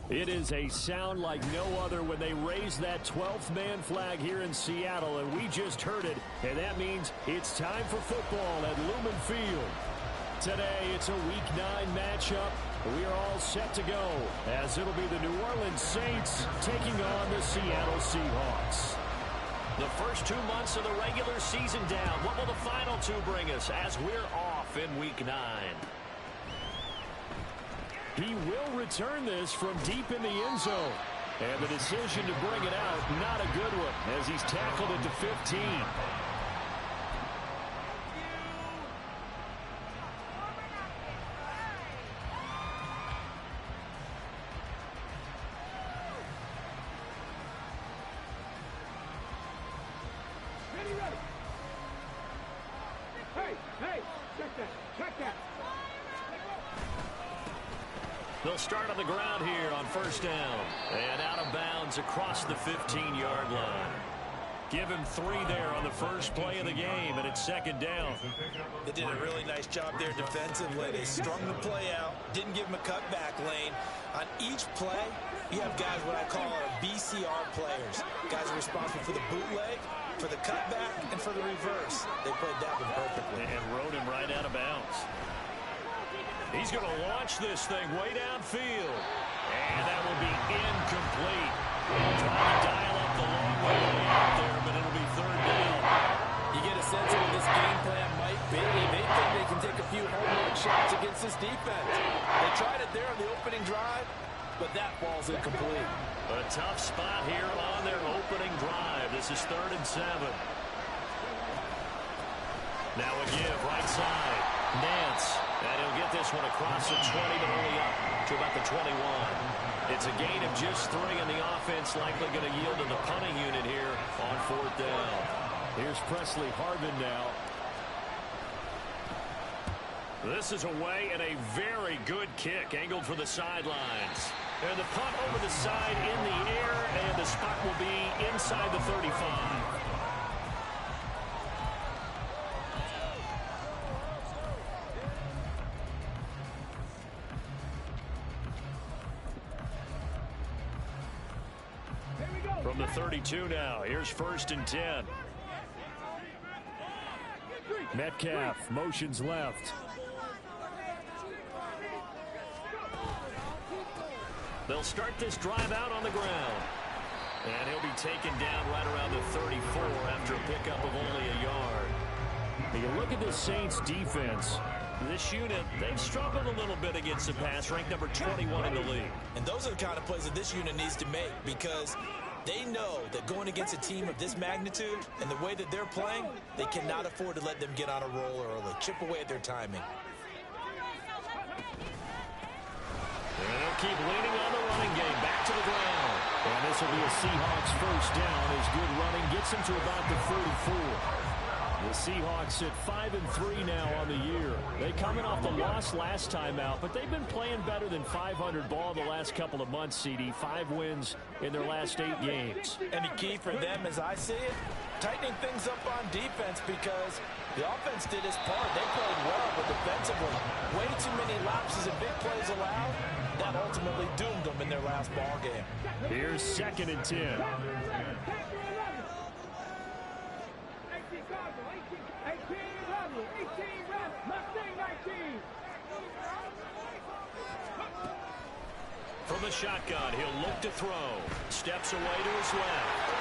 It is a sound like no other when they raise that 12th man flag here in Seattle, and we just heard it, and that means it's time for football at Lumen Field. Today, it's a Week 9 matchup. We are all set to go, as it'll be the New Orleans Saints taking on the Seattle Seahawks. The first 2 months of the regular season down. What will the final 2 bring us as we're off in Week 9? He will return this from deep in the end zone. And the decision to bring it out, not a good one, as he's tackled at the 15. They'll start on the ground here on first down. And out of bounds across the 15-yard line. Give him 3 there on the first play of the game, and it's second down. They did a really nice job there defensively. They strung the play out, didn't give him a cutback lane. On each play, you have guys what I call our BCR players. Guys are responsible for the bootleg, for the cutback, and for the reverse. They played that one perfectly. And rode him right out of bounds. He's going to launch this thing way downfield. And that will be incomplete. Trying to dial up the long way out there, but it'll be third down. You get a sense of what this game plan might be. They think they can take a few home run shots against this defense. They tried it there on the opening drive, but that ball's incomplete. A tough spot here on their opening drive. This is 3rd and 7. Now a give, right side. Nance. And he'll get this one across the 20, but only up to about the 21. It's a gain of just 3, and the offense likely going to yield to the punting unit here on 4th down. Here's Presley Harvin now. This is away, and a very good kick angled for the sidelines. And the punt over the side in the air, and the spot will be inside the 35. From the 32 now, here's 1st and 10. Metcalf motions left. They'll start this drive out on the ground. And he'll be taken down right around the 34 after a pickup of only a yard. You look at the Saints defense. This unit, they've struggled a little bit against the pass, ranked number 21 in the league. And those are the kind of plays that this unit needs to make, because they know that going against a team of this magnitude and the way that they're playing, they cannot afford to let them get on a roll early, chip away at their timing. And they'll keep leaning on the running game, back to the ground. And this will be a Seahawks first down as good running gets them to about the 34. The Seahawks at 5-3 now on the year. They coming off the loss last time out, but they've been playing better than 500 ball the last couple of months, CD. 5 wins in their last 8 games. And the key for them, as I see it, tightening things up on defense, because the offense did its part. They played well, but defensively, way too many lapses and big plays allowed. That ultimately doomed them in their last ball game. Here's 2nd and 10. From the shotgun, he'll look to throw. Steps away to his left.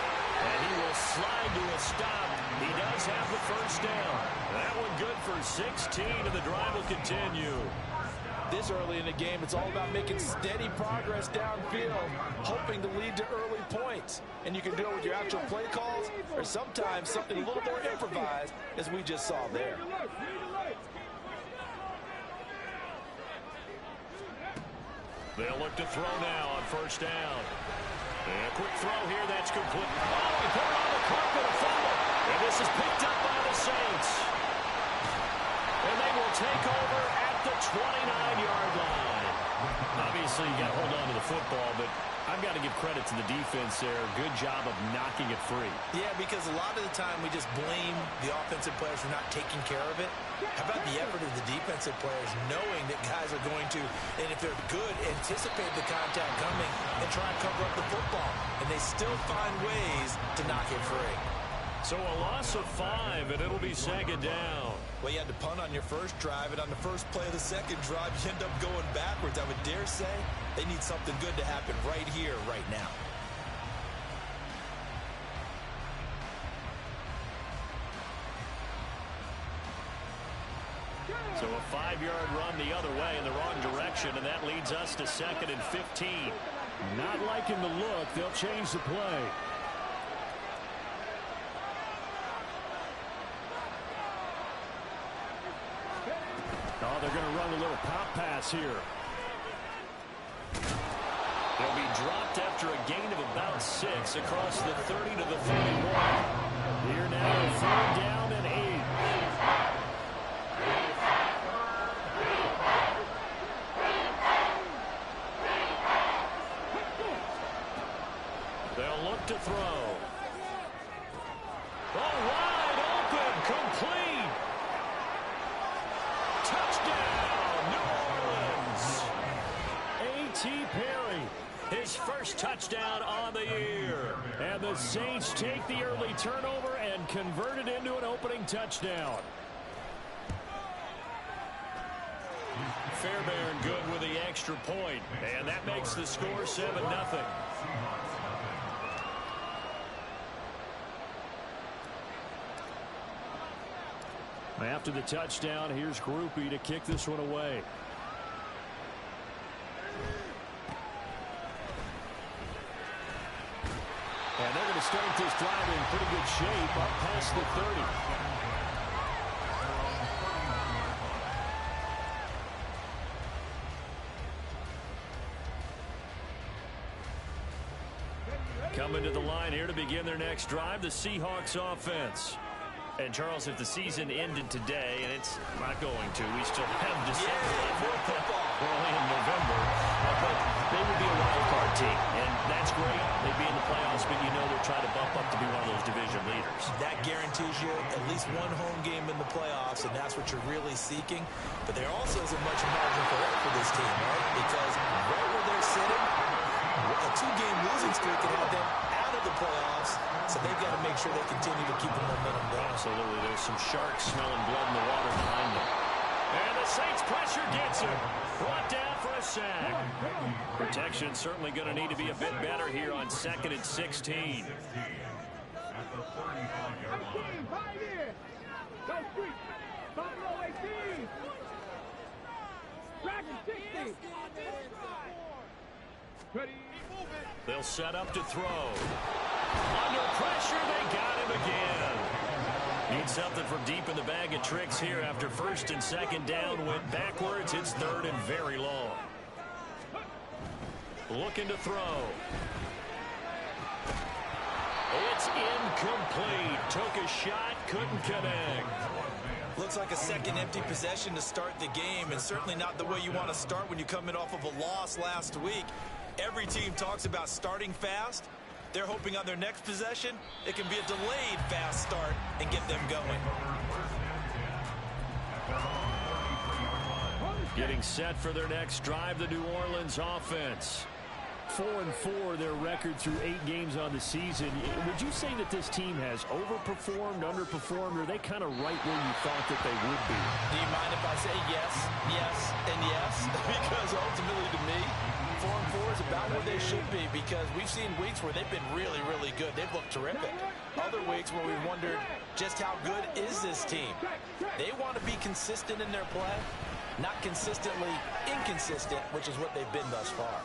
And he will slide to a stop. He does have the first down. That one good for 16, and the drive will continue. This early in the game, it's all about making steady progress downfield, hoping to lead to early points. And you can do it with your actual play calls, or sometimes something a little more improvised, as we just saw there. They'll look to throw now on first down. And a quick throw here, that's complete. Oh, he put it on the carpet, a fumble. And this is picked up by the Saints. And they will take over at the 29-yard line. Obviously, you got to hold on to the football, but I've got to give credit to the defense there. Good job of knocking it free. Yeah, because a lot of the time we just blame the offensive players for not taking care of it. How about the effort of the defensive players knowing that guys are going to, and if they're good, anticipate the contact coming and try and cover up the football. And they still find ways to knock it free. So a loss of 5, and it'll be second down. Well, you had to punt on your first drive, and on the first play of the second drive, you end up going backwards. I would dare say they need something good to happen right here, right now. So a 5-yard run the other way in the wrong direction, and that leads us to 2nd and 15. Not liking the look. They'll change the play. Oh, they're going to run a little pop pass here. They'll be dropped after a gain of about 6 across the 30 to the 31. Here now, 3rd down and 8. They'll look to throw. Oh, wide open, complete. Touchdown, New Orleans. A.T. Perry, his first touchdown on the year. And the Saints take the early turnover and convert it into an opening touchdown. Fairbairn good with the extra point, and that makes the score 7-0. After the touchdown, here's Groupie to kick this one away. And they're going to start this drive in pretty good shape up past the 30. Coming to the line here to begin their next drive, the Seahawks offense. And, Charles, if the season ended today, and it's not going to, we still have December early in November, but they would be a wild card team, and that's great. They'd be in the playoffs, but you know they're trying to bump up to be one of those division leaders. That guarantees you at least one home game in the playoffs, and that's what you're really seeking. But there also isn't much margin for error for this team, right? Because right where they're sitting, a 2-game losing streak can have them out of the playoffs, so they've got to make sure they continue to keep the momentum going. Absolutely. There's some sharks smelling blood in the water behind them. And the Saints pressure gets him. Brought down for a sack. Protection certainly going to need to be a bit better here on 2nd and 16. They'll set up to throw. Under pressure, they got him again. Need something from deep in the bag of tricks here after 1st and 2nd down. Went backwards. It's 3rd and very long. Looking to throw. It's incomplete. Took a shot, couldn't connect. Looks like a second empty possession to start the game, and certainly not the way you want to start when you're coming off of a loss last week. Every team talks about starting fast. They're hoping on their next possession, it can be a delayed fast start and get them going. Getting set for their next drive, the New Orleans offense. 4-4, their record through 8 games on the season. Would you say that this team has overperformed, underperformed, or are they kind of right where you thought that they would be? Do you mind if I say yes, yes, and yes? Because ultimately to me, 4-4 is about where they should be, because we've seen weeks where they've been really, really good. They've looked terrific. Other weeks where we've wondered just how good is this team. They want to be consistent in their play, not consistently inconsistent, which is what they've been thus far.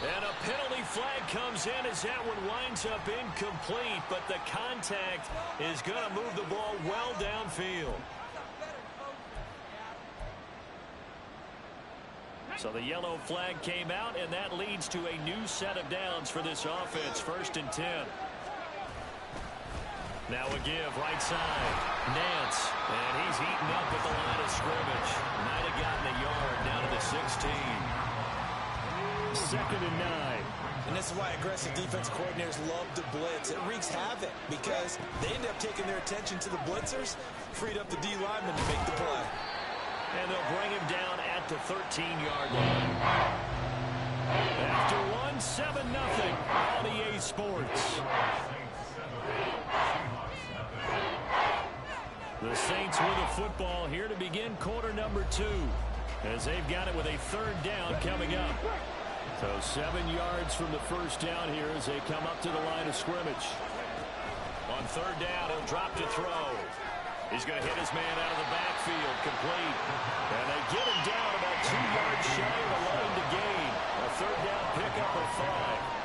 And a penalty flag comes in as that one winds up incomplete, but the contact is going to move the ball well downfield. So the yellow flag came out, and that leads to a new set of downs for this offense. 1st and 10. Now a give, right side. Nance, and he's eaten up at the line of scrimmage. Might have gotten a yard down to the 16. 2nd and 9. And this is why aggressive defense coordinators love to blitz. It wreaks havoc because they end up taking their attention to the blitzers, freed up the D lineman to make the play. And they'll bring him down at the 13-yard line. After one, 7-0 on EA Sports. The Saints with the football here to begin quarter number 2, as they've got it with a 3rd down coming up. So 7 yards from the first down here as they come up to the line of scrimmage. On 3rd down, he'll drop to throw. He's going to hit his man out of the backfield, complete. And they get him down about 2 yards shy of the line to gain. A 3rd down pickup of 5.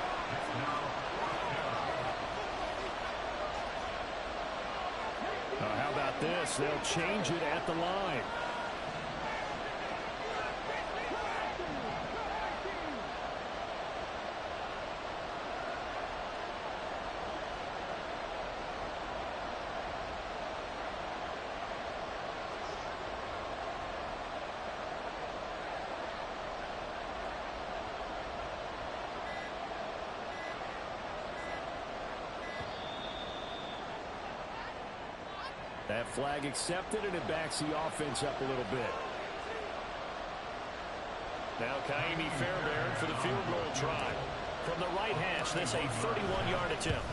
How about this? They'll change it at the line. That flag accepted, and it backs the offense up a little bit. Now Kaimi Fairbairn for the field goal try. From the right hash, that's a 31-yard attempt.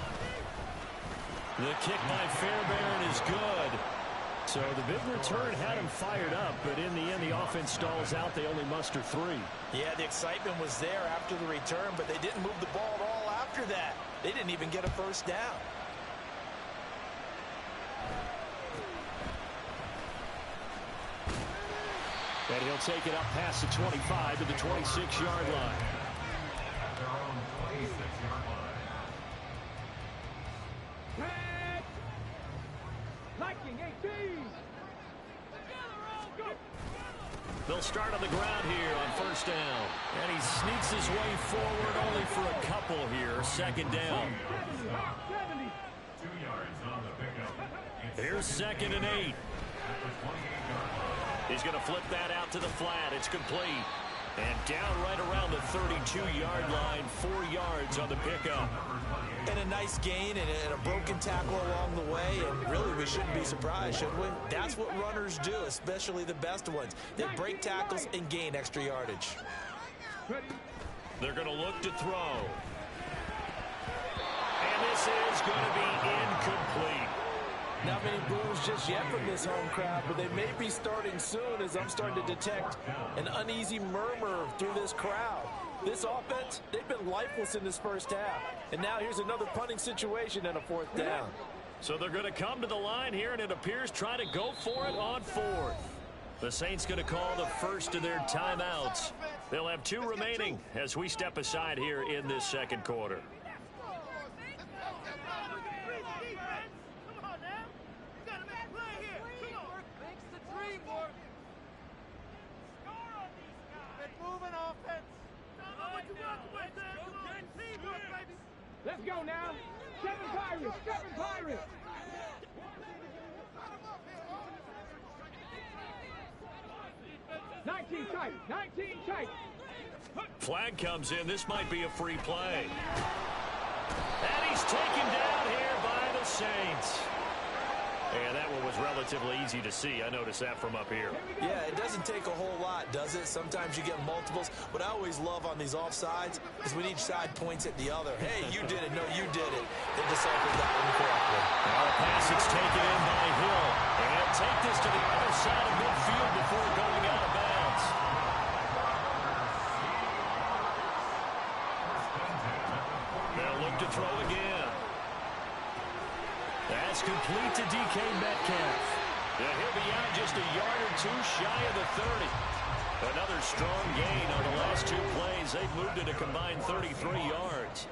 The kick by Fairbairn is good. So the big return had him fired up, but in the end, the offense stalls out. They only muster 3. Yeah, the excitement was there after the return, but they didn't move the ball at all after that. They didn't even get a first down. And he'll take it up past the 25 to the 26-yard line. They'll start on the ground here on 1st down. And he sneaks his way forward only for a couple here. 2nd down. Here's 2nd and 8. He's going to flip that out to the flat. It's complete. And down right around the 32-yard line. 4 yards on the pickup. And a nice gain and a broken tackle along the way. And really, we shouldn't be surprised, should we? That's what runners do, especially the best ones. They break tackles and gain extra yardage. They're going to look to throw. And this is going to be incomplete. Not many boos just yet from this home crowd, but they may be starting soon as I'm starting to detect an uneasy murmur through this crowd. This offense, they've been lifeless in this first half. And now here's another punting situation and a 4th down. So they're going to come to the line here, and it appears try to go for it on 4th. The Saints going to call the first of their timeouts. They'll have 2 remaining as we step aside here in this 2nd quarter. Let's go now. 7 Pirates. 7 Pirates. Tight. 19 tight. Flag comes in. This might be a free play. And he's taken down here by the Saints. And that one was relatively easy to see. I noticed that from up here. Yeah, it doesn't take a whole lot, does it? Sometimes you get multiples. What I always love on these offsides is when each side points at the other. Hey, you did it. No, you did it. They deciphered that one correctly. Now the pass is taken in by Hill. And he'll take this to the other side of midfield before going out of bounds. They'll look to throw again. That's complete to DK Metcalf. Yeah, he'll be out just a yard or 2 shy of the 30. Another strong gain on the last 2 plays. They've moved it a combined 33 yards.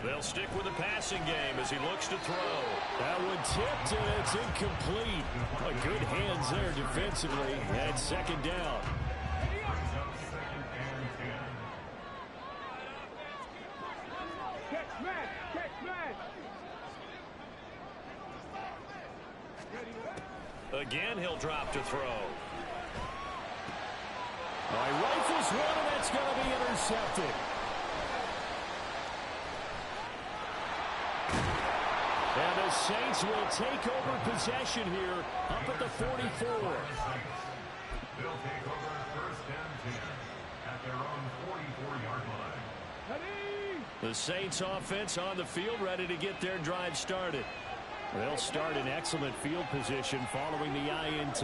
They'll stick with the passing game as he looks to throw. That one tipped, and it's incomplete. Good hands there defensively. And 2nd down. Again, he'll drop to throw. Rifles one, and that's going to be intercepted. And the Saints will take over possession here up at the 44. They'll take over first and 10 at their own 44-yard line. The Saints offense on the field, ready to get their drive started. They'll start in excellent field position following the INT.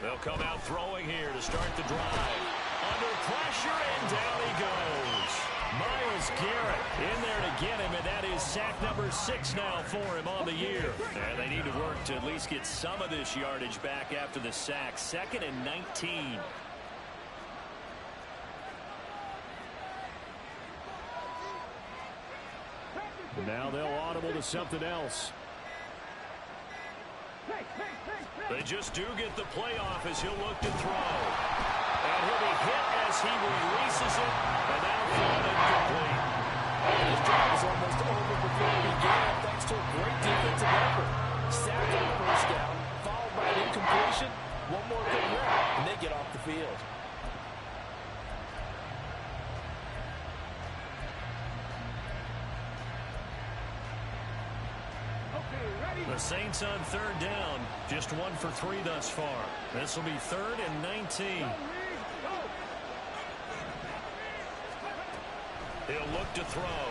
They'll come out throwing here to start the drive. Under pressure, and down he goes. Myles Garrett in there to get him, and that is sack number 6 now for him on the year. And they need to work to at least get some of this yardage back after the sack. 2nd and 19. Now they'll audible to something else. They just do get the play off as he'll look to throw. And he'll be hit as he releases it. And now thrown incomplete. His drive is almost over before it began, thanks to a great defensive effort. Sack on first down, followed by an incompletion. One more good run, and they get off the field. The Saints on 3rd down. Just 1 for 3 thus far. This will be 3rd and 19. He'll look to throw.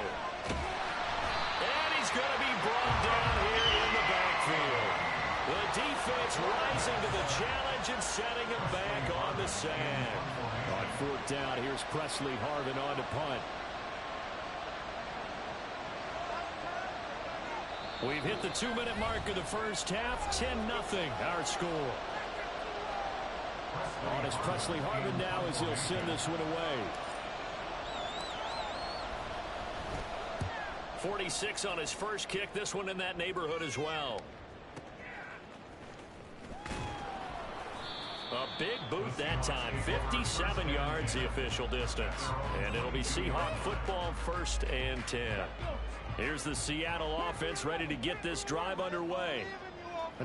And he's going to be brought down here in the backfield. The defense rising to the challenge and setting him back on the sand. On 4th down, here's Presley Harvin on to punt. We've hit the 2-minute mark of the first half. 10-0 our score. On is Presley Harvin now as he'll send this one away. 46 on his first kick. This one in that neighborhood as well. A big boot that time. 57 yards the official distance. And it'll be Seahawk football, 1st and 10. Here's the Seattle offense ready to get this drive underway.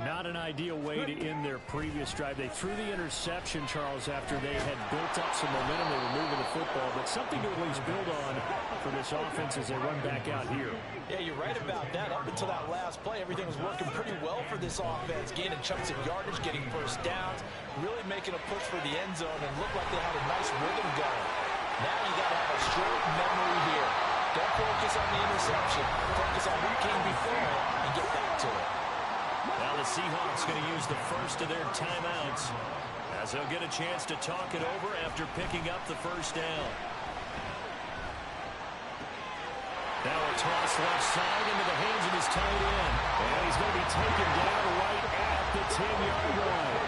Not an ideal way to end their previous drive. They threw the interception, Charles, after they had built up some momentum. They were moving the football, but something to at least build on for this offense as they run back out here. Yeah, you're right about that. Up until that last play, everything was working pretty well for this offense. Gaining chunks of yardage, getting first downs, really making a push for the end zone, and looked like they had a nice rhythm going. Now you got to have a short memory here. Don't focus on the interception. Focus on who came before it and get back to it. Now the Seahawks going to use the first of their timeouts as they'll get a chance to talk it over after picking up the first down. Now a toss left side into the hands of his tight end. And he's going to be taken down right at the 10-yard line.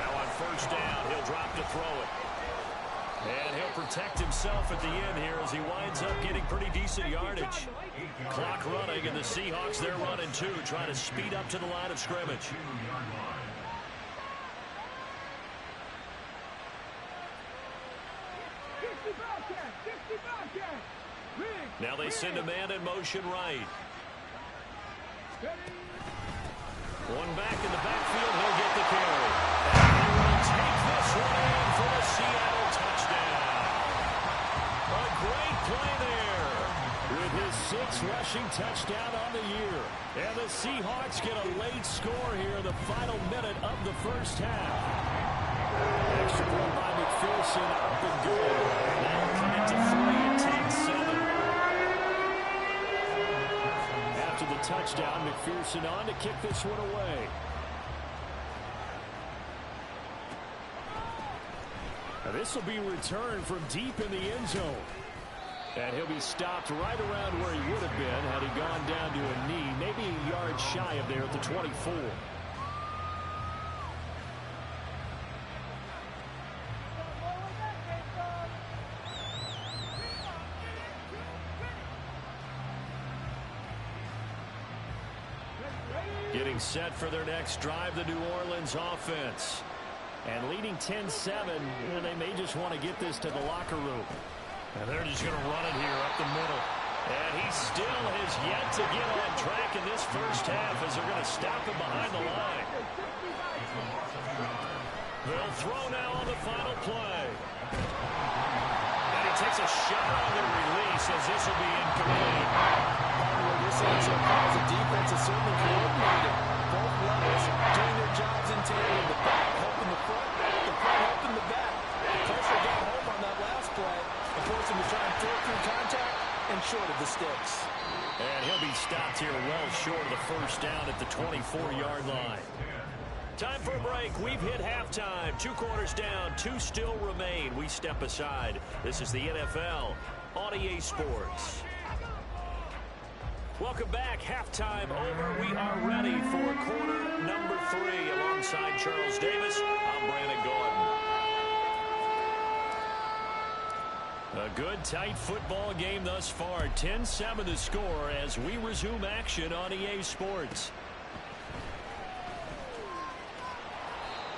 Now on first down, he'll drop to throw it. And he'll protect himself at the end here as he winds up getting pretty decent yardage. Clock running, and the Seahawks, they're running too, trying to speed up to the line of scrimmage. Now they send a man in motion right. One back in the backfield, he'll get the carry. And he will take this one in for the Seattle touchdown. A great play there with his 6th rushing touchdown on the year. And the Seahawks get a late score here in the final minute of the first half. Extra point by McPherson, up and good. Now cut it to 3 and 10-7. After the touchdown, McPherson on to kick this one away. Now this will be returned from deep in the end zone. And he'll be stopped right around where he would have been had he gone down to a knee, maybe a yard shy of there at the 24. Getting set for their next drive, the New Orleans offense. And leading 10-7, they may just want to get this to the locker room. And they're just going to run it here up the middle. And he still has yet to get on track in this first half as they're going to stop him behind the line. They'll throw now on the final play. And he takes a shot on the release as this will be incomplete. What you're saying so far is the defense is certainly coordinated. Both levels doing their jobs in tandem. The back helping the front helping the back. The pressure got home on that last play and forced him to try and throw through contact and short of the sticks. And he'll be stopped here well short of the first down at the 24-yard line. Time for a break. We've hit halftime. 2 quarters down. 2 still remain. We step aside. This is the NFL on EA Sports. Welcome back. Halftime over. We are ready for quarter number 3. Alongside Charles Davis, I'm Brandon Gordon. A good, tight football game thus far. 10-7 the score as we resume action on EA Sports.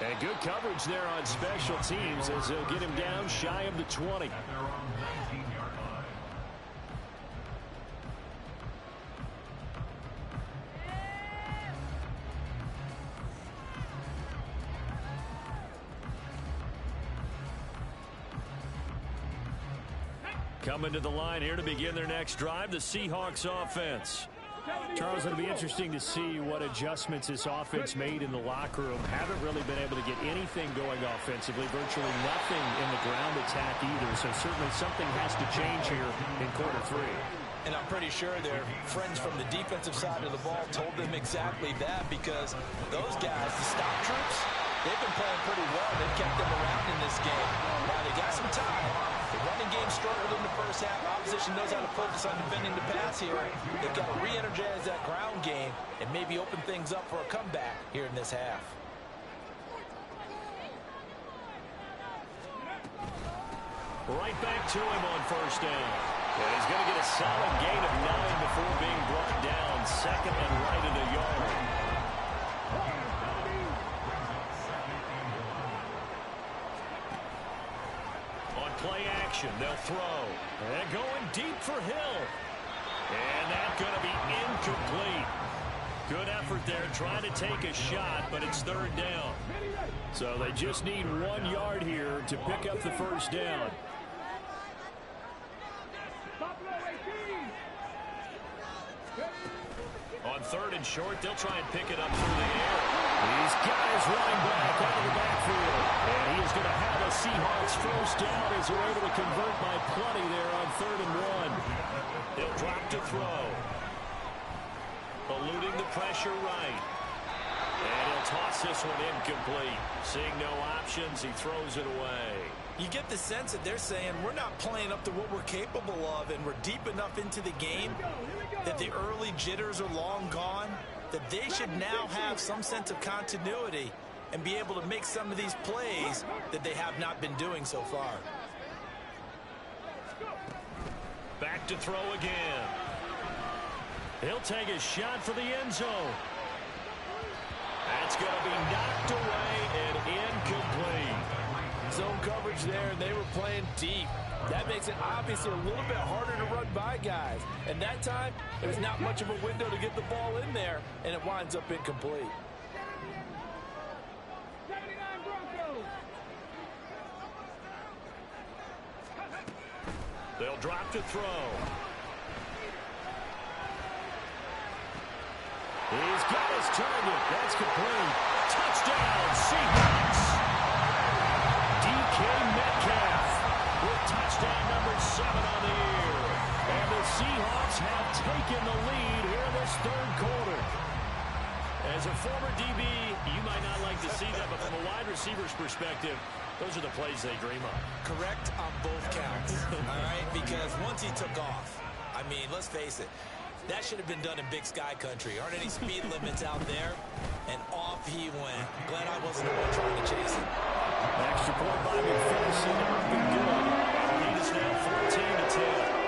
And good coverage there on special teams as they'll get him down shy of the 20. Coming to the line here to begin their next drive, the Seahawks offense. Charles, it'll be interesting to see what adjustments this offense made in the locker room. Haven't really been able to get anything going offensively, virtually nothing in the ground attack either. So certainly something has to change here in quarter 3. And I'm pretty sure their friends from the defensive side of the ball told them exactly that, because those guys, the stop troops, they've been playing pretty well. They've kept them around in this game. Now they got some time. The running game struggled in the first half. Opposition knows how to focus on defending the pass here. They've got to re-energize that ground game and maybe open things up for a comeback here in this half. Right back to him on first down. And he's going to get a solid gain of 9 before being brought down. Second and right at a yard. Play action, they'll throw. And going deep for Hill. And that's going to be incomplete. Good effort there, trying to take a shot, but it's third down. So they just need 1 yard here to pick up the first down. On third and short, they'll try and pick it up through the air. He's got his running back out of the backfield. And he is going to have a Seahawks first down as they're able to convert by plenty there on 3rd and 1. He'll drop to throw. Eluding the pressure right. And he'll toss this one incomplete. Seeing no options, he throws it away. You get the sense that they're saying we're not playing up to what we're capable of, and we're deep enough into the game that the early jitters are long gone, that they should now have some sense of continuity and be able to make some of these plays that they have not been doing so far. Back to throw again. He'll take a shot for the end zone. That's going to be knocked away and incomplete. Zone coverage there, and they were playing deep. That makes it obviously a little bit harder to run by guys. And that time, there's not much of a window to get the ball in there, and it winds up incomplete. They'll drop to throw. He's got his target. That's complete. Touchdown, Seahawks. DK Metcalf with touchdown number 7 on the year. And the Seahawks have taken the lead here in this 3rd quarter. As a former DB, you might not like to see that, but from a wide receiver's perspective, those are the plays they dream of. Correct on both counts, all right? Because once he took off, I mean, let's face it, that should have been done in Big Sky country. Aren't any speed limits out there? And off he went. Glad I wasn't the one trying to chase him. Extra point by McPherson. Been good. The lead is now 14-10.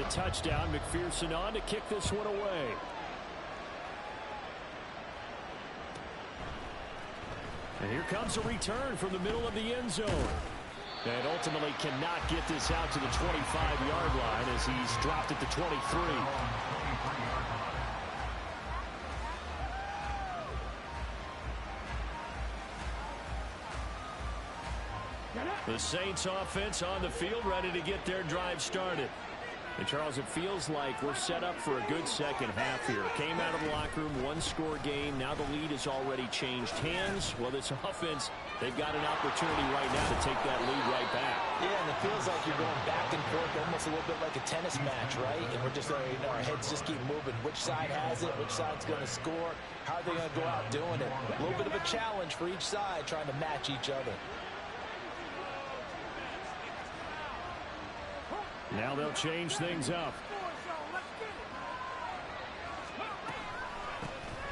touchdown. McPherson on to kick this one away. And here comes a return from the middle of the end zone. And ultimately cannot get this out to the 25-yard line as he's dropped at the 23. The Saints offense on the field, ready to get their drive started. And Charles, it feels like we're set up for a good second half here. Came out of the locker room, one-score game. Now the lead has already changed hands. Well, this offense, they've got an opportunity right now to take that lead right back. Yeah, and it feels like you're going back and forth, almost a little bit like a tennis match, right? And we're just, our heads just keep moving. Which side has it? Which side's going to score? How are they going to go out doing it? A little bit of a challenge for each side, trying to match each other. Now they'll change things up.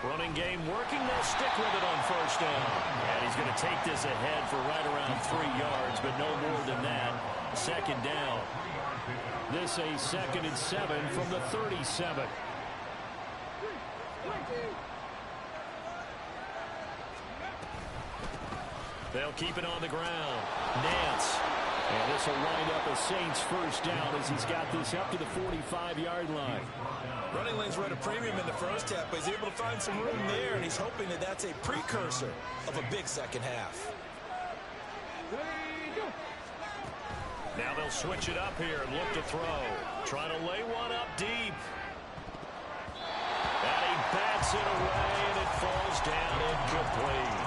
Running game working. They'll stick with it on first down. And he's going to take this ahead for right around 3 yards, but no more than that. Second down. This a 2nd and 7 from the 37. They'll keep it on the ground. Nance. And this will wind up a Saints first down as he's got this up to the 45-yard line. Running lanes were at a premium in the first half, but he's able to find some room there, and he's hoping that that's a precursor of a big second half. Now they'll switch it up here and look to throw. Trying to lay one up deep. And he bats it away, and it falls down incomplete.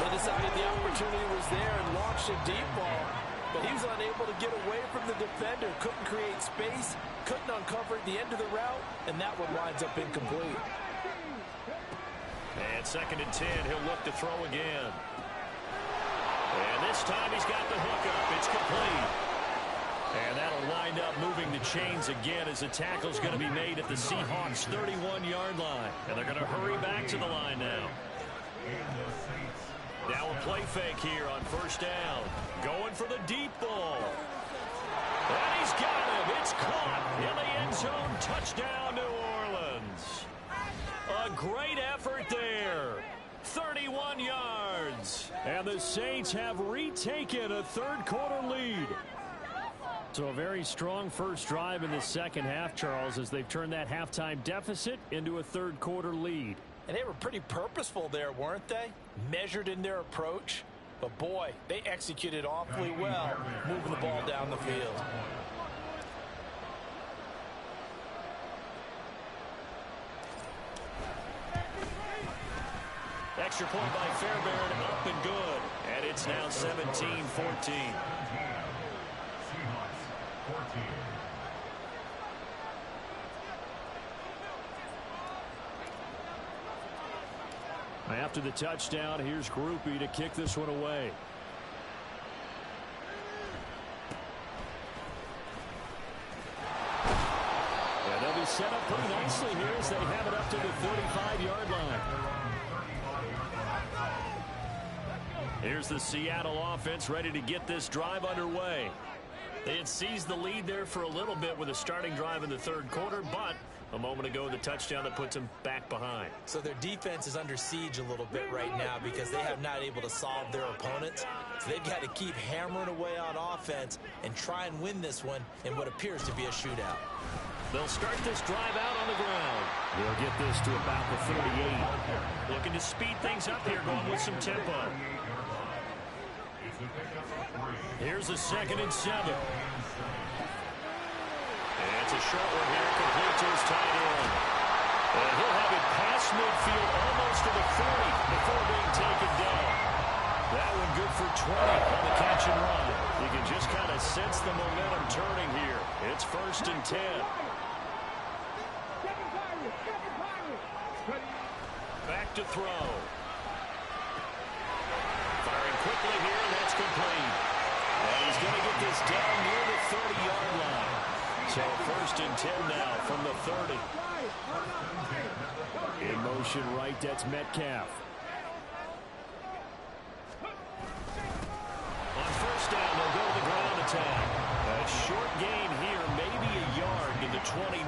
They decided the opportunity was there and launched a deep ball. But he was unable to get away from the defender, couldn't create space, couldn't uncover the end of the route, and that one winds up incomplete. And 2nd and 10, he'll look to throw again. And this time he's got the hook up. It's complete. And that'll wind up moving the chains again as the tackle's going to be made at the Seahawks' 31-yard line. And they're going to hurry back to the line now. Now a play fake here on first down. Going for the deep ball. And he's got him. It's caught in the end zone. Touchdown, New Orleans. A great effort there. 31 yards. And the Saints have retaken a third-quarter lead. So a very strong first drive in the second half, Charles, as they've turned that halftime deficit into a third-quarter lead. And they were pretty purposeful there, weren't they? Measured in their approach. But, boy, they executed awfully well, moving the ball down the field. Extra point by Fairbairn, up and good. And it's now 17-14. After the touchdown, here's Groupie to kick this one away. And they'll be set up pretty nicely here as they have it up to the 35-yard line. Here's the Seattle offense ready to get this drive underway. They had seized the lead there for a little bit with a starting drive in the third quarter, but a moment ago, the touchdown that puts them back behind. So their defense is under siege a little bit right now because they have not able to solve their opponents. So they've got to keep hammering away on offense and try and win this one in what appears to be a shootout. They'll start this drive out on the ground. They'll get this to about the 38. Looking to speed things up here, going with some tempo. Here's the 2nd and 7. It's a short one here, complete to his tight end. And he'll have it past midfield, almost to the 40 before being taken down. That one good for 20 on the catch and run. You can just kind of sense the momentum turning here. It's 1st and 10. Back to throw. Firing quickly here, and that's complete. And he's going to get this down near the 30-yard line. So 1st and 10 now from the 30. In motion right, that's Metcalf. On first down, they'll go to the ground attack. A short gain here, maybe a yard to 29.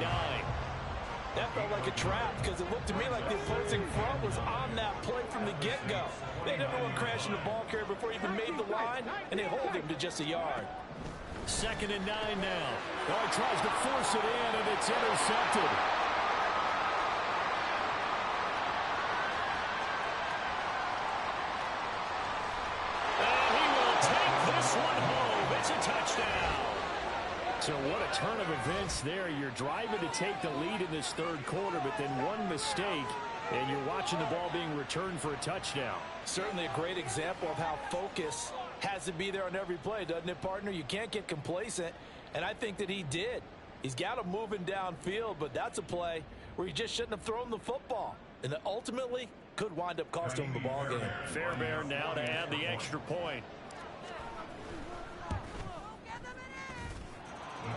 That felt like a trap because it looked to me like the opposing front was on that play from the get-go. They had everyone crashing the ball carrier before he even made the line, and they hold him to just a yard. 2nd and 9 now. Oh, he tries to force it in, and it's intercepted. And he will take this one home. It's a touchdown. So what a turn of events there. You're driving to take the lead in this third quarter, but then one mistake, and you're watching the ball being returned for a touchdown. Certainly a great example of how focus has to be there on every play, doesn't it, partner? You can't get complacent, and I think that he did. He's got him moving downfield, but that's a play where he just shouldn't have thrown the football, and that ultimately could wind up costing him the ball game. Fairbairn now to add the extra point.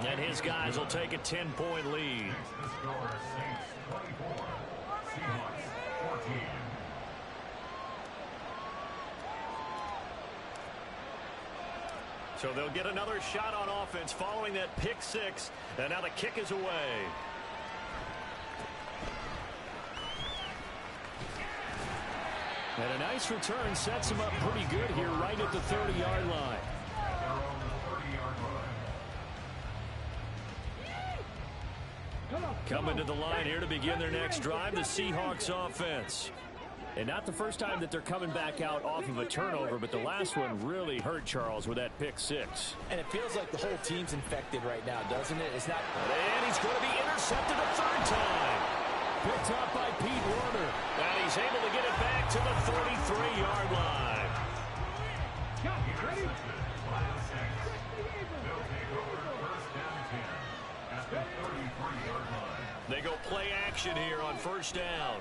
And his guys will take a 10-point lead. The score, Saints 24, Seahawks 14. So they'll get another shot on offense following that pick six. And now the kick is away. And a nice return sets him up pretty good here right at the 30-yard line. Their own 30-yard line. Coming to the line here to begin their next drive, the Seahawks offense. And not the first time that they're coming back out off of a turnover, but the last one really hurt Charles with that pick six. And it feels like the whole team's infected right now, doesn't it? It's not. And he's going to be intercepted a third time. Picked up by Pete Werner. And he's able to get it back to the 33-yard line. Intercepted by the Saints. They'll take over first down 10 at the 33-yard line. They go play action here on first down.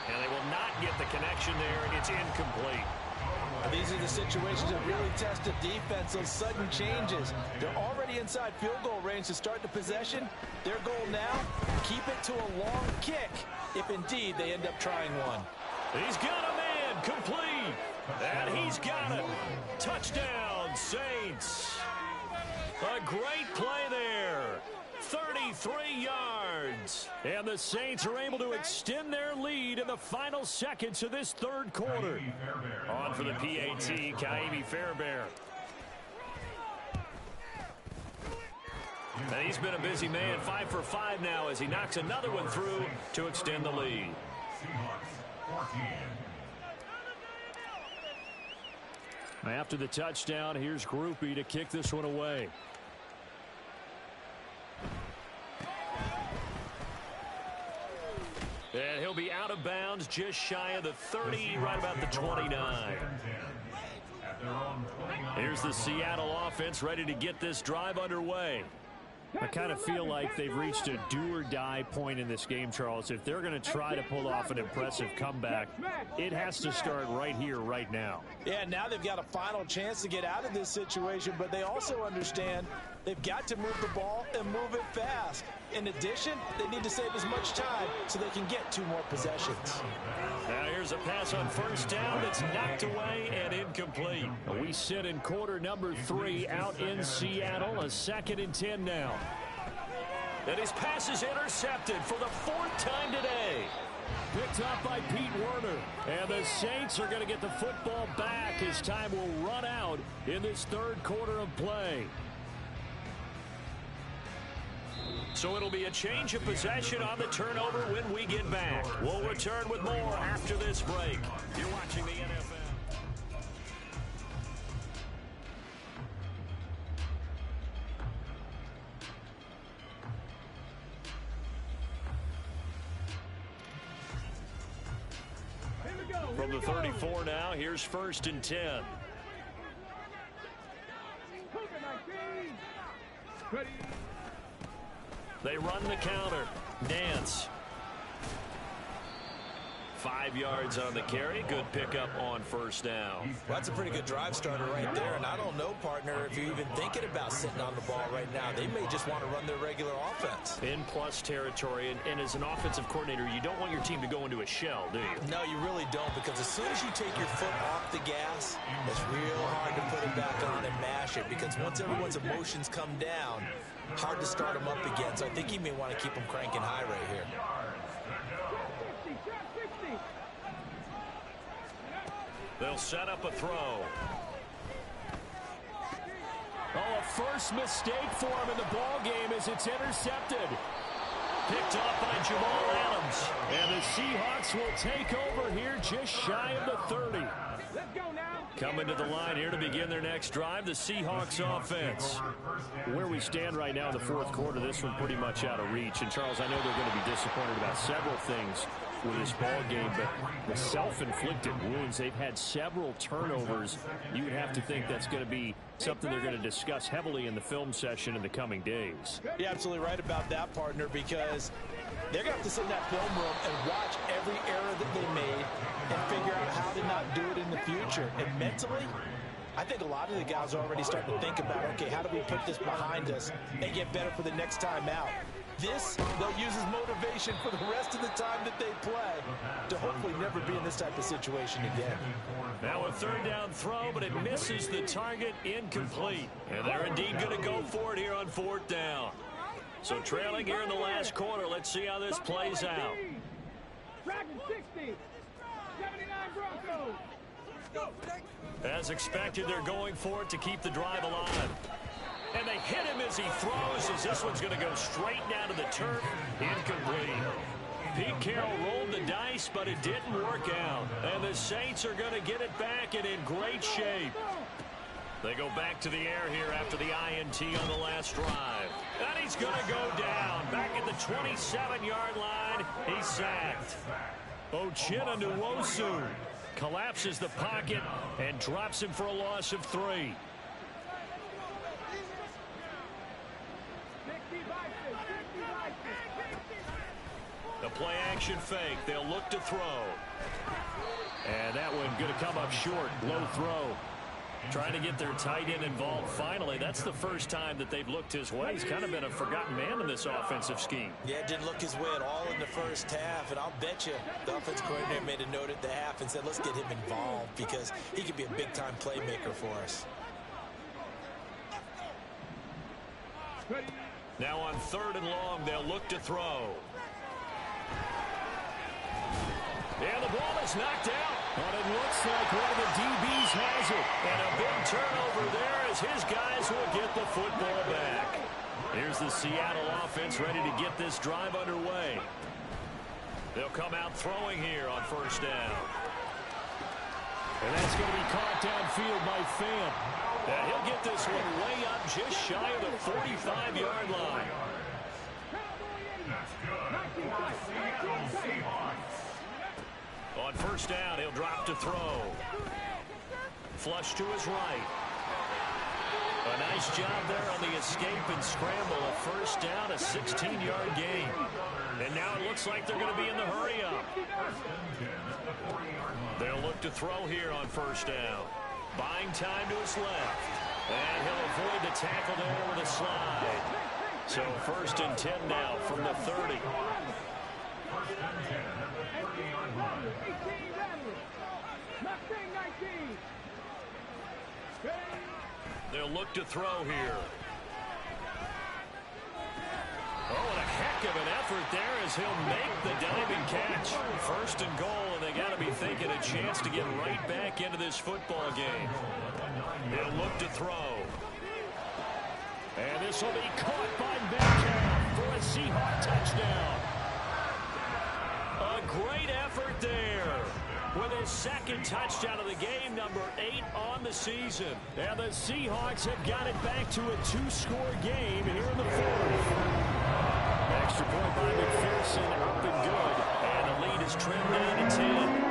And they will not get the connection there. It's incomplete. These are the situations that really test a defense, those sudden changes. They're already inside field goal range to start the possession. Their goal now, keep it to a long kick, if indeed they end up trying one. He's got a man, complete. And he's got it. Touchdown, Saints. A great play there. 33 yards. And the Saints are able to extend their lead in the final seconds of this third quarter. On for the PAT, Kaimi Fairbairn. And he's been a busy man, 5 for 5 now as he knocks another one through to extend the lead. Seahawks 14. After the touchdown, here's Groupie to kick this one away. And he'll be out of bounds just shy of the 30, right about the 29. Here's the Seattle offense ready to get this drive underway. I kind of feel like they've reached a do-or-die point in this game, Charles. If they're going to try to pull off an impressive comeback, it has to start right here, right now. Yeah, now they've got a final chance to get out of this situation, but they also understand they've got to move the ball and move it fast. In addition, they need to save as much time so they can get 2 more possessions. Now here's a pass on first down that's knocked away and incomplete. We sit in quarter number 3 out in Seattle. A 2nd and 10 now. And his pass is intercepted for the 4th time today. Picked up by Pete Werner. And the Saints are going to get the football back as time will run out in this third quarter of play. So it'll be a change of possession on the turnover when we get back. We'll return with more after this break. You're watching the NFL. From the 34 now, here's 1st and 10. They run the counter. Nance 5 yards on the carry. Good pickup on first down. Well, that's a pretty good drive starter right there. And I don't know, partner, if you're even thinking about sitting on the ball right now. They may just want to run their regular offense. In plus territory. And as an offensive coordinator, you don't want your team to go into a shell, do you? No, you really don't, because as soon as you take your foot off the gas, it's real hard to put it back on and mash it, because once everyone's emotions come down, hard to start them up again. So I think you may want to keep them cranking high right here. They'll set up a throw. Oh, a first mistake for him in the ball game as it's intercepted. Picked up by Jamal Adams. And the Seahawks will take over here just shy of the 30. Let's go now. Coming to the line here to begin their next drive, the Seahawks offense. Where we stand right now in the fourth quarter, this one pretty much out of reach. And, Charles, I know they're going to be disappointed about several things with this ball game, but the self-inflicted wounds, they've had several turnovers. You would have to think that's going to be something they're going to discuss heavily in the film session in the coming days. You're absolutely right about that, partner, because they're going to have to sit in that film room and watch every error that they made and figure out how to not do it in the future. And mentally, I think a lot of the guys are already starting to think about, okay, how do we put this behind us and get better for the next time out? This, they'll use as motivation for the rest of the time that they play to hopefully never be in this type of situation again. Now a third down throw, but it misses the target, incomplete. And they're indeed going to go for it here on fourth down. So trailing here in the last quarter, let's see how this plays out. Dragon 60. 79 Broncos. Go. As expected, they're going for it to keep the drive alive. And they hit him as he throws, as this one's going to go straight down to the turf. Incomplete. Pete Carroll rolled the dice, but it didn't work out. And the Saints are going to get it back and in great shape. They go back to the air here after the INT on the last drive. And he's going to go down. Back at the 27-yard line, he's sacked. Uchenna Nwosu collapses the pocket and drops him for a loss of 3. The play action fake. They'll look to throw. And that one going to come up short. Low throw. Trying to get their tight end involved finally. That's the first time that they've looked his way. He's kind of been a forgotten man in this offensive scheme. Yeah, it didn't look his way at all in the first half. And I'll bet you the offensive coordinator made a note at the half and said, let's get him involved because he could be a big-time playmaker for us. Now on 3rd and long, they'll look to throw. And the ball is knocked out. But it looks like one of the DBs has it. And a big turnover there as his guys will get the football back. Here's the Seattle offense ready to get this drive underway. They'll come out throwing here on first down. And that's going to be caught downfield by Fant. And he'll get this one way up just shy of the 45-yard line. On first down, he'll drop to throw. Flush to his right. A nice job there on the escape and scramble. A first down, a 16-yard gain. And now it looks like they're going to be in the hurry-up. They'll look to throw here on first down. Buying time to his left. And he'll avoid the tackle there with a slide. So 1st and 10 now from the 30. They'll look to throw here. Oh, and a heck of an effort there as he'll make the diving catch. 1st and goal, and they got to be thinking a chance to get right back into this football game. They'll look to throw. And this will be caught by Metcalf for a Seahawks touchdown. A great effort there with his 2nd touchdown of the game, number 8 on the season. And the Seahawks have got it back to a 2-score game here in the 4th. Extra point by McPherson, up and good. And the lead is trimmed down to 10.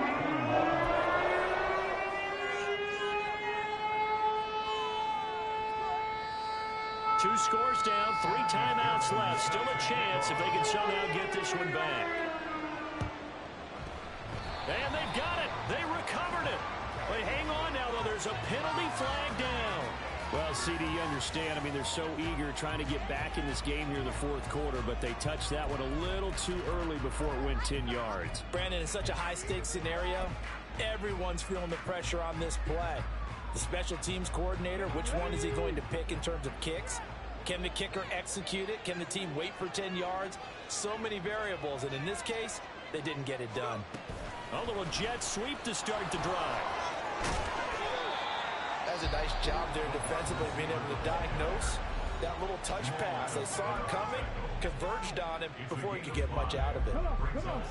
Two scores down, 3 timeouts left. Still a chance if they can somehow get this one back. And they've got it. They recovered it. But hang on now, though. There's a penalty flag down. Well, CD, you understand. I mean, they're so eager trying to get back in this game here in the fourth quarter, but they touched that one a little too early before it went 10 yards. Brandon, in such a high-stakes scenario, everyone's feeling the pressure on this play. The special teams coordinator, which one is he going to pick in terms of kicks? Can the kicker execute it? Can the team wait for 10 yards? So many variables, and in this case, they didn't get it done. A little jet sweep to start the drive. That's a nice job there defensively, being able to diagnose that little touch pass. They saw it coming, converged on him before he could get much out of it.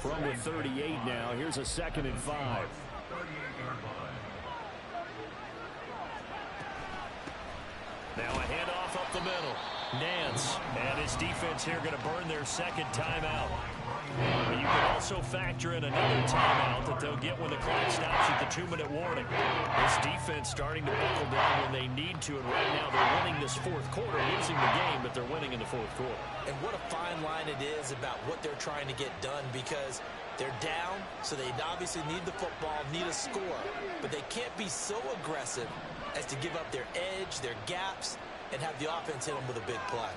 From the 38 now, here's a 2nd and 5. Now a handoff up the middle. Nance and his defense here going to burn their second timeout. But you can also factor in another timeout that they'll get when the clock stops at the 2-minute warning. This defense starting to buckle down when they need to, and right now they're winning this fourth quarter, losing the game, but they're winning in the fourth quarter. And what a fine line it is about what they're trying to get done, because they're down, so they obviously need the football, need a score, but they can't be so aggressive as to give up their edge, their gaps, and have the offense hit them with a big play.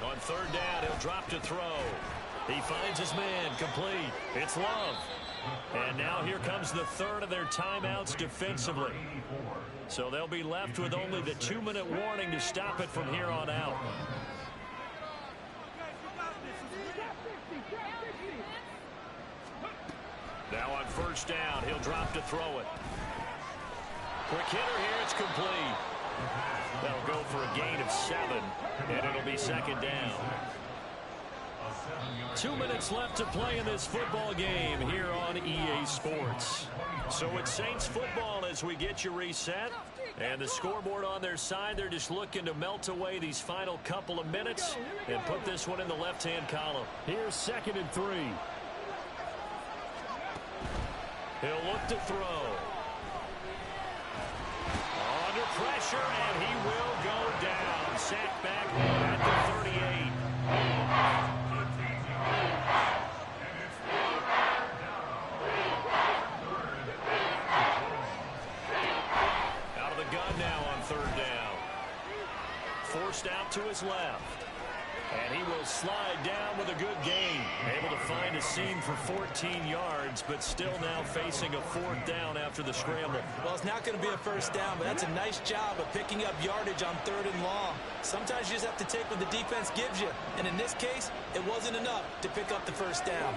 On 3rd down, he'll drop to throw. He finds his man, complete. It's Love. And now here comes the 3rd of their timeouts defensively. So they'll be left with only the 2-minute warning to stop it from here on out. Now on 1st down, he'll drop to throw it. Quick hitter here, it's complete. That'll go for a gain of 7, and it'll be 2nd down. 2 minutes left to play in this football game here on EA Sports. So it's Saints football as we get you reset. And the scoreboard on their side, they're just looking to melt away these final couple of minutes and put this one in the left-hand column. Here's 2nd and 3. He'll look to throw. Under pressure, and he will go down. Sacked back at the 38. Out of the gun now on 3rd down. Forced out to his left. And he will slide down with a good gain. Able to find a seam for 14 yards, but still now facing a 4th down after the scramble. Well, it's not going to be a 1st down, but that's a nice job of picking up yardage on 3rd and long. Sometimes you just have to take what the defense gives you. And in this case, it wasn't enough to pick up the 1st down.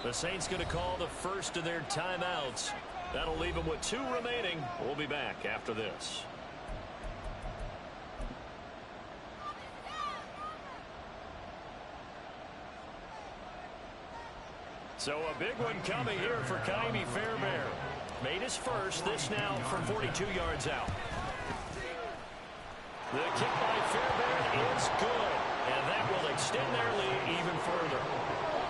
The Saints going to call the first of their timeouts. That'll leave them with 2 remaining. We'll be back after this. So a big one coming here for Kaimi Fairbairn. Made his first, this now from 42 yards out. The kick by Fairbairn is good, and that will extend their lead even further.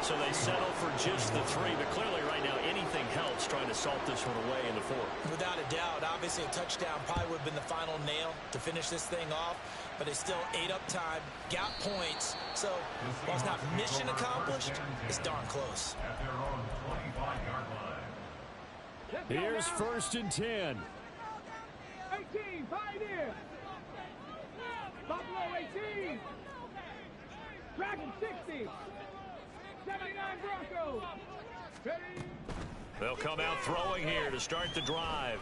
So they settle for just the 3, but clearly right now anything helps trying to salt this one away in the 4th. Without a doubt, obviously a touchdown probably would have been the final nail to finish this thing off, but they still ate up time, got points, so while it's not mission accomplished, it's darn close. At their own 25-yard line. Here's 1st and 10. 18, pioneer. Buffalo 18. Dragon 60. 79 Broncos. They'll come out throwing here to start the drive.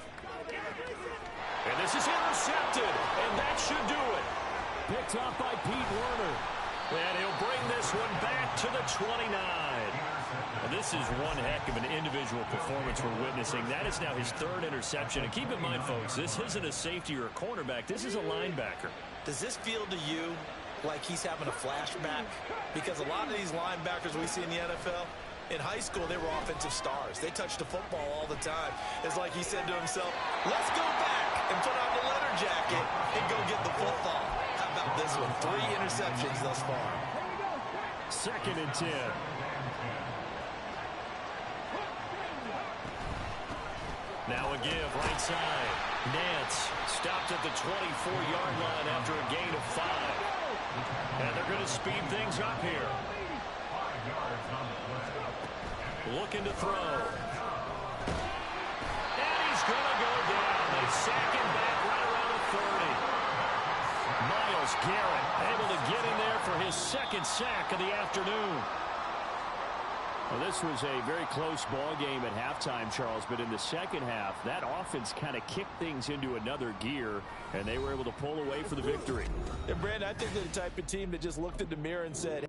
And this is intercepted, and that should do it. Picked off by Pete Werner. And he'll bring this one back to the 29. And this is one heck of an individual performance we're witnessing. That is now his 3rd interception. And keep in mind, folks, this isn't a safety or a cornerback. This is a linebacker. Does this feel to you like he's having a flashback? Because a lot of these linebackers we see in the NFL, in high school, they were offensive stars. They touched the football all the time. It's like he said to himself, let's go back and put on the leather jacket and go get the football. How about this one? 3 interceptions thus far. 2nd and 10. Now a give right side. Nance stopped at the 24-yard line after a gain of 5. And they're going to speed things up here. 5 yards on the play. Looking to throw. And he's going to go down. They sack him back right around the 30. Myles Garrett able to get in there for his 2nd sack of the afternoon. Well, this was a very close ball game at halftime, Charles, but in the second half, that offense kind of kicked things into another gear, and they were able to pull away for the victory. And, Brandon, I think they're the type of team that just looked in the mirror and said,